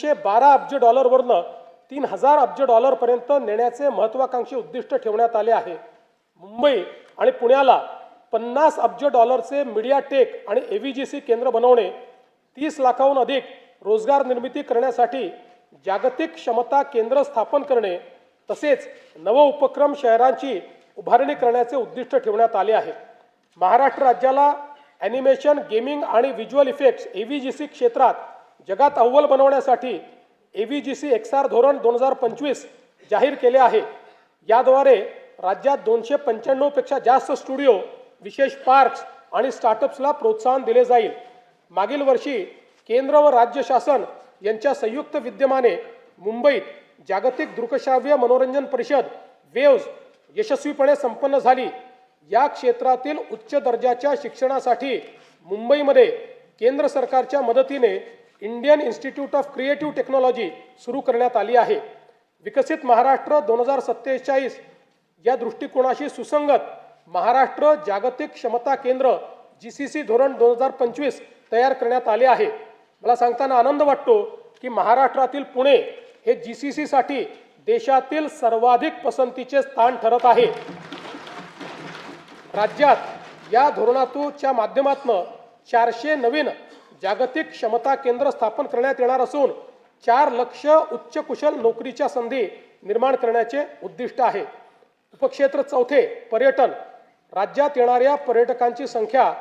12 अब्ज डॉलरवरनं 3000 अब्ज डॉलरपर्यंत नेण्याचे महत्त्वाकांक्षी उद्दिष्ट ठेवण्यात आले आहे। मुंबई आणि पुण्याला 50 अब्ज डॉलरचे मीडिया टेक आणि एव्हीजीसी केंद्र बनवणे, 30 लाखाहून अधिक रोजगार निर्मिती करण्यासाठी जागतिक क्षमता केंद्र स्थापन करणे तसेच नव उपक्रम शहरांची उभारणी करण्याचे उद्दिष्ट ठेवण्यात आले आहे। महाराष्ट्र राज्याला ॲनिमेशन, गेमिंग आणि व्हिज्युअल इफेक्ट्स एव्हीजीसी क्षेत्रात जगात अव्वल बनवण्यासाठी एव्हीजीसी XR धोरण 2025 जाहीर केले आहे। याद्वारे राज्यात 295 पेक्षा जास्त स्टुडिओ, विशेष पार्क्स आणि स्टार्टअप्सला प्रोत्साहन दिले जाईल। मागील वर्षी केंद्र व राज्य शासन यांच्या संयुक्त विद्यमाने मुंबईत जागतिक दृकश्राव्य मनोरंजन परिषद वेव्स यशस्वीपणे संपन्न झाली। या क्षेत्रातील उच्च दर्जाच्या शिक्षणासाठी मुंबईमध्ये केंद्र सरकारच्या मदतीने Indian institute of creative technology सुरू करण्यात आली आहे। विकसित महाराष्ट्र 2047 या दृष्टिकोनाशी सुसंगत महाराष्ट्र जागतिक क्षमता केंद्र GCC धोरण 2025 तयार करण्यात आले आहे। मला सांगताना आनंद वाटतो की महाराष्ट्रातील पुणे हे GCC साठी देशातील सर्वाधिक पसंतीचे स्थान ठरत आहे। राज्यात या धोरणाच्या माध्यमातून 400 नवीन जागतिक क्षमता केंद्र स्थापन करण्यात येणार असून 4 लाख उच्च कुशल नोकरीच्या संधी निर्माण करण्याचे उद्दिष्ट आहे। उपक्षेत्र चौथे पर्यटन, राज्यात येणाऱ्या पर्यटकांची संख्या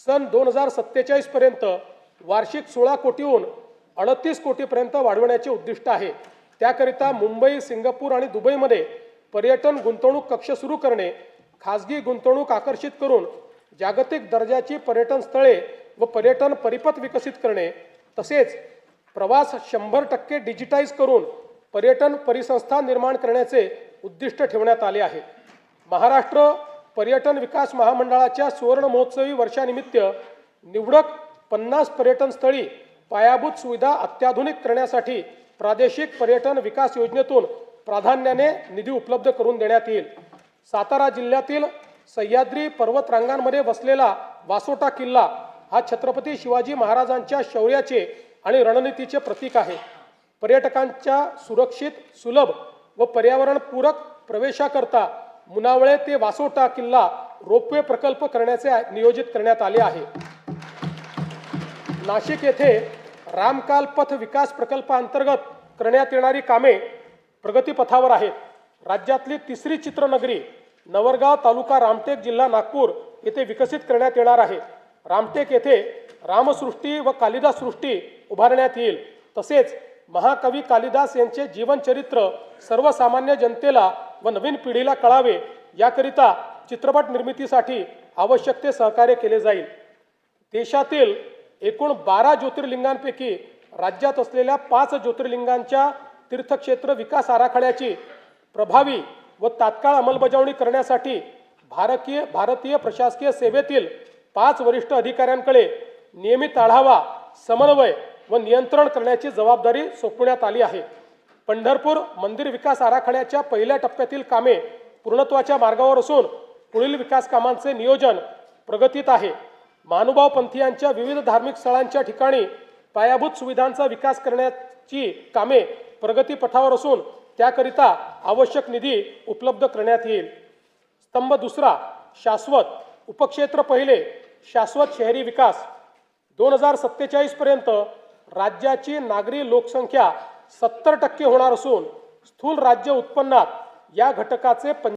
सन 2047 पर्यंत वार्षिक 16 कोटीहून 38 कोटीपर्यंत वाढवण्याचे उद्दिष्ट आहे। त्याकरिता मुंबई, सिंगापूर आणि दुबईमध्ये पर्यटन गुंतवणूक कक्ष सुरू करणे, खासगी गुंतवणूक आकर्षित करून जागतिक दर्जाची पर्यटन स्थळे व पर्यटन परिपथ विकसित करणे तसेच प्रवास 100% डिजिटाइज करून पर्यटन परिसंस्था निर्माण करण्याचे उद्दिष्ट ठेवण्यात आले आहे। महाराष्ट्र पर्यटन विकास महामंडळाच्या सुवर्ण महोत्सवी वर्षानिमित्त निवडक 50 पर्यटन स्थळी पायाभूत सुविधा अत्याधुनिक करण्यासाठी प्रादेशिक पर्यटन विकास योजनेतून प्राधान्याने निधी उपलब्ध करून देण्यात येईल। सातारा जिल्ह्यातील सह्याद्री पर्वतरांगांमध्ये वसलेला वासोटा किल्ला हा छत्रपती शिवाजी महाराजांच्या शौर्याचे आणि रणनीतीचे प्रतीक आहे। पर्यटकांच्या सुरक्षित, सुलभ व पर्यावरणपूरक प्रवेशाकरता मुनावळे ते वासोटा किल्ला रोपवे प्रकल्प करण्याचे नियोजित करण्यात आले आहे। नाशिक येथे रामकाल पथ विकास प्रकल्पाअंतर्गत करण्यात येणारी कामे प्रगतीपथावर आहेत। राज्यातली तिसरी चित्रनगरी नवरगाव तालुका रामटेक जिल्हा नागपूर येथे विकसित करण्यात येणार आहे। रामटेक येथे रामसृष्टी व कालिदास सृष्टी उभारण्यात येईल। तसेच महाकवी कालिदास यांचे जीवनचरित्र सर्वसामान्य जनतेला व नवीन पिढीला कळावे याकरिता चित्रपट निर्मितीसाठी आवश्यक ते सहकार्य केले जाईल। देशातील एकूण 12 ज्योतिर्लिंगांपैकी राज्यात असलेल्या 5 ज्योतिर्लिंगांच्या तीर्थक्षेत्र विकास आराखड्याची प्रभावी व तात्काळ अंमलबजावणी करण्यासाठी भारतीय प्रशासकीय सेवेतील 5 वरिष्ठ अधिकाऱ्यांकडे नियमित आढावा, समन्वय व नियंत्रण करण्याची जबाबदारी सोपवण्यात आली आहे। पंढरपूर मंदिर विकास आराखड्याच्या पहिल्या टप्प्यातील कामे पूर्णत्वाच्या मार्गावर असून पुढील विकास कामांचे नियोजन प्रगतीत आहे। महानुभाव पंथीयांच्या विविध धार्मिक स्थळांच्या ठिकाणी पायाभूत सुविधांचा विकास करण्याची कामे प्रगतीपथावर असून त्याकरिता आवश्यक निधी उपलब्ध करण्यात येईल। स्तंभ दुसरा, शाश्वत उपक्षेत्र पहिले, शाश्वत शहरी विकास 2047 पर्यंत राज्याची नागरी लोकसंख्या 70% होणार असून स्थूल राज्य उत्पन्नात या घटकाचे